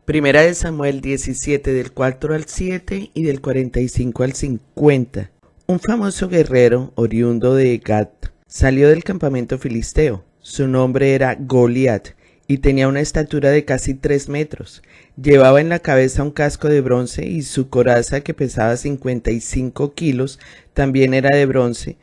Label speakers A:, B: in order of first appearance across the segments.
A: Primera de Samuel 17 del 4 al 7 y del 45 al 50. Un famoso guerrero oriundo de Gat salió del campamento filisteo. Su nombre era Goliat y tenía una estatura de casi 3 metros. Llevaba en la cabeza un casco de bronce y su coraza, que pesaba 55 kilos, también era de bronce,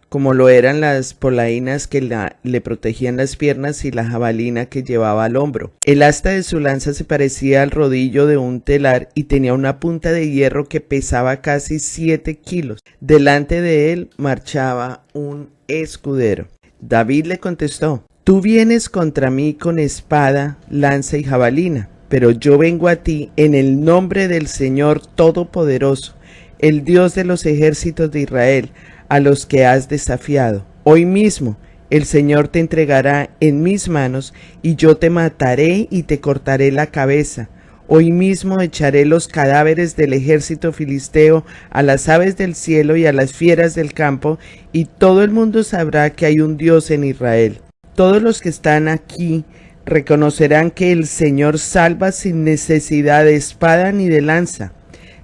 A: como lo eran las polainas que le protegían las piernas y la jabalina que llevaba al hombro. El asta de su lanza se parecía al rodillo de un telar y tenía una punta de hierro que pesaba casi 7 kilos. Delante de él marchaba un escudero. David le contestó: «Tú vienes contra mí con espada, lanza y jabalina, pero yo vengo a ti en el nombre del Señor Todopoderoso, el Dios de los ejércitos de Israel, a los que has desafiado. Hoy mismo el Señor te entregará en mis manos y yo te mataré y te cortaré la cabeza. Hoy mismo echaré los cadáveres del ejército filisteo a las aves del cielo y a las fieras del campo, y todo el mundo sabrá que hay un Dios en Israel. Todos los que están aquí reconocerán que el Señor salva sin necesidad de espada ni de lanza.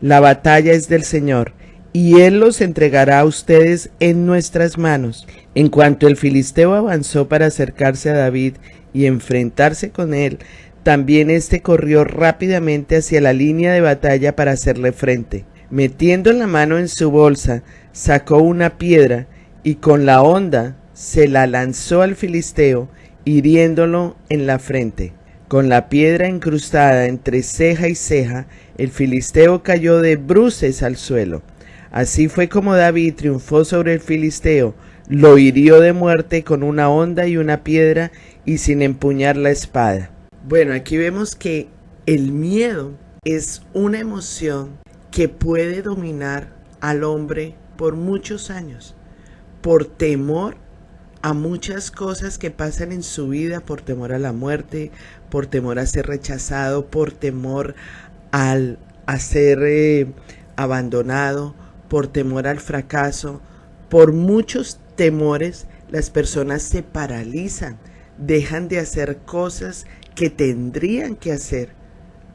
A: La batalla es del Señor, y Él los entregará a ustedes en nuestras manos». En cuanto el filisteo avanzó para acercarse a David y enfrentarse con él, también éste corrió rápidamente hacia la línea de batalla para hacerle frente. Metiendo la mano en su bolsa, sacó una piedra y con la honda se la lanzó al filisteo, hiriéndolo en la frente. Con la piedra incrustada entre ceja y ceja, el filisteo cayó de bruces al suelo. Así fue como David triunfó sobre el filisteo, lo hirió de muerte con una honda y una piedra y sin empuñar la espada. Bueno, aquí vemos que el miedo es una emoción que puede dominar al hombre por muchos años, por temor a muchas cosas que pasan en su vida, por temor a la muerte, por temor a ser rechazado, por temor a ser abandonado, por temor al fracaso. Por muchos temores las personas se paralizan, dejan de hacer cosas que tendrían que hacer,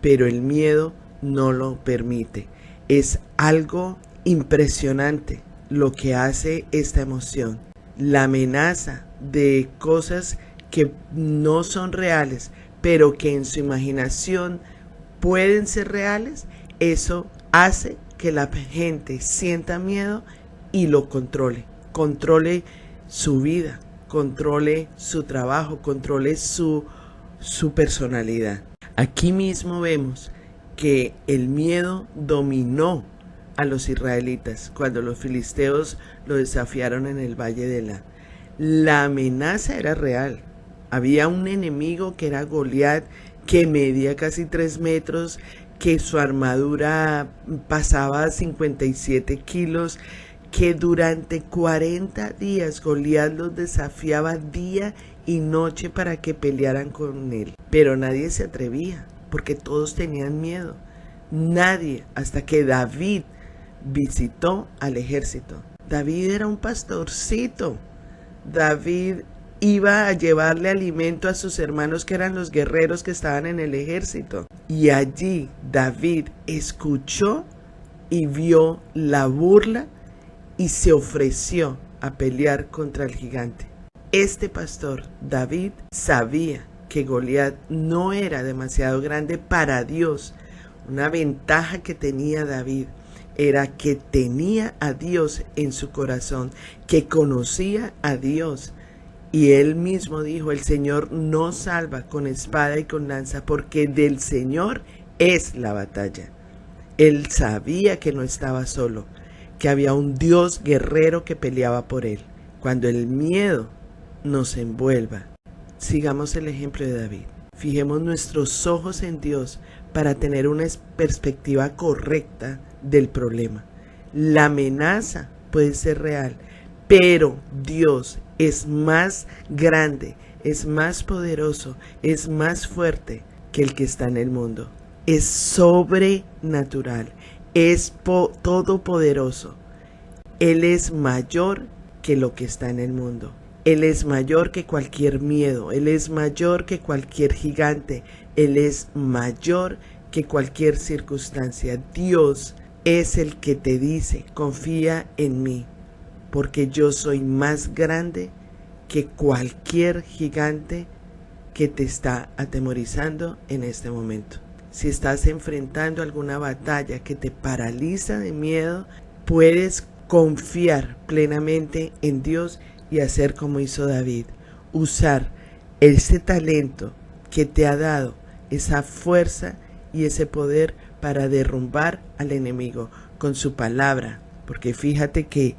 A: pero el miedo no lo permite. Es algo impresionante lo que hace esta emoción. La amenaza de cosas que no son reales, pero que en su imaginación pueden ser reales, eso hace que la gente sienta miedo y lo controle su vida, controle su trabajo, controle su personalidad. Aquí mismo vemos que el miedo dominó a los israelitas cuando los filisteos lo desafiaron en el valle de Elá. La amenaza era real. Había un enemigo que era Goliat, que medía casi 3 metros, que su armadura pasaba 57 kilos, que durante 40 días Goliat los desafiaba día y noche para que pelearan con él. Pero nadie se atrevía, porque todos tenían miedo. Nadie, hasta que David visitó al ejército. David era un pastorcito. David iba a llevarle alimento a sus hermanos, que eran los guerreros que estaban en el ejército. Y allí David escuchó y vio la burla y se ofreció a pelear contra el gigante. Este pastor, David, sabía que Goliat no era demasiado grande para Dios. Una ventaja que tenía David era que tenía a Dios en su corazón, que conocía a Dios. Y él mismo dijo: el Señor no salva con espada y con lanza, porque del Señor es la batalla. Él sabía que no estaba solo, que había un Dios guerrero que peleaba por él. Cuando el miedo nos envuelva, sigamos el ejemplo de David. Fijemos nuestros ojos en Dios para tener una perspectiva correcta del problema. La amenaza puede ser real, pero Dios es más grande, es más poderoso, es más fuerte que el que está en el mundo. Es sobrenatural, es todopoderoso. Él es mayor que lo que está en el mundo. Él es mayor que cualquier miedo, Él es mayor que cualquier gigante, Él es mayor que cualquier circunstancia. Dios es el que te dice, confía en mí, porque yo soy más grande que cualquier gigante que te está atemorizando en este momento. Si estás enfrentando alguna batalla que te paraliza de miedo, puedes confiar plenamente en Dios y hacer como hizo David, usar ese talento que te ha dado, esa fuerza y ese poder para derrumbar al enemigo con su palabra. Porque fíjate que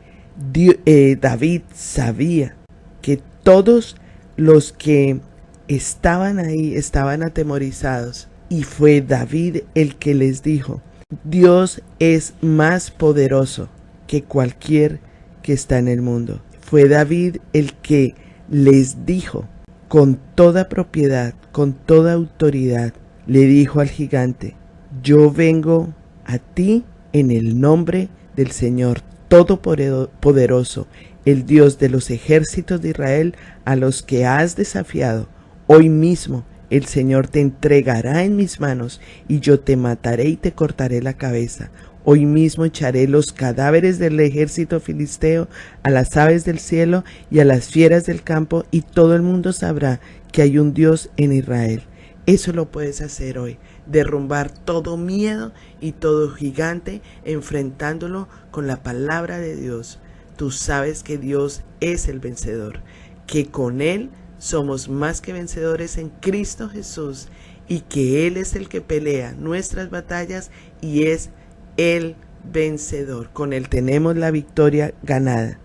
A: David sabía que todos los que estaban ahí estaban atemorizados, y fue David el que les dijo: Dios es más poderoso que cualquier que está en el mundo. Fue David el que les dijo con toda propiedad, con toda autoridad, le dijo al gigante: yo vengo a ti en el nombre del Señor Todopoderoso, el Dios de los ejércitos de Israel, a los que has desafiado. Hoy mismo el Señor te entregará en mis manos, y yo te mataré y te cortaré la cabeza. Hoy mismo echaré los cadáveres del ejército filisteo a las aves del cielo y a las fieras del campo, y todo el mundo sabrá que hay un Dios en Israel. Eso lo puedes hacer hoy, derrumbar todo miedo y todo gigante, enfrentándolo con la palabra de Dios. Tú sabes que Dios es el vencedor, que con Él somos más que vencedores en Cristo Jesús, y que Él es el que pelea nuestras batallas y es el vencedor. Con Él tenemos la victoria ganada,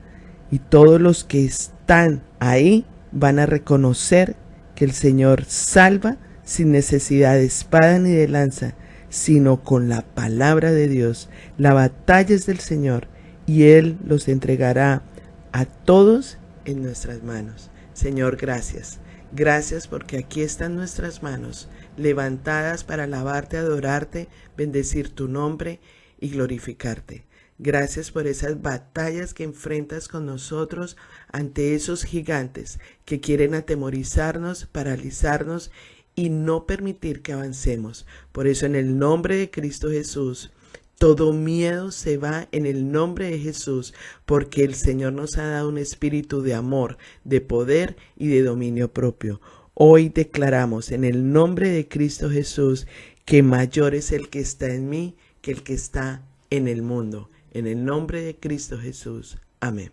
A: y todos los que están ahí van a reconocer que el Señor salva sin necesidad de espada ni de lanza, sino con la palabra de Dios. La batalla es del Señor, y Él los entregará a todos en nuestras manos. Señor, gracias. Gracias porque aquí están nuestras manos, levantadas para alabarte, adorarte, bendecir tu nombre y glorificarte. Gracias por esas batallas que enfrentas con nosotros ante esos gigantes que quieren atemorizarnos, paralizarnos y no permitir que avancemos. Por eso, en el nombre de Cristo Jesús, todo miedo se va en el nombre de Jesús, porque el Señor nos ha dado un espíritu de amor, de poder y de dominio propio. Hoy declaramos en el nombre de Cristo Jesús que mayor es el que está en mí que el que está en el mundo. En el nombre de Cristo Jesús. Amén.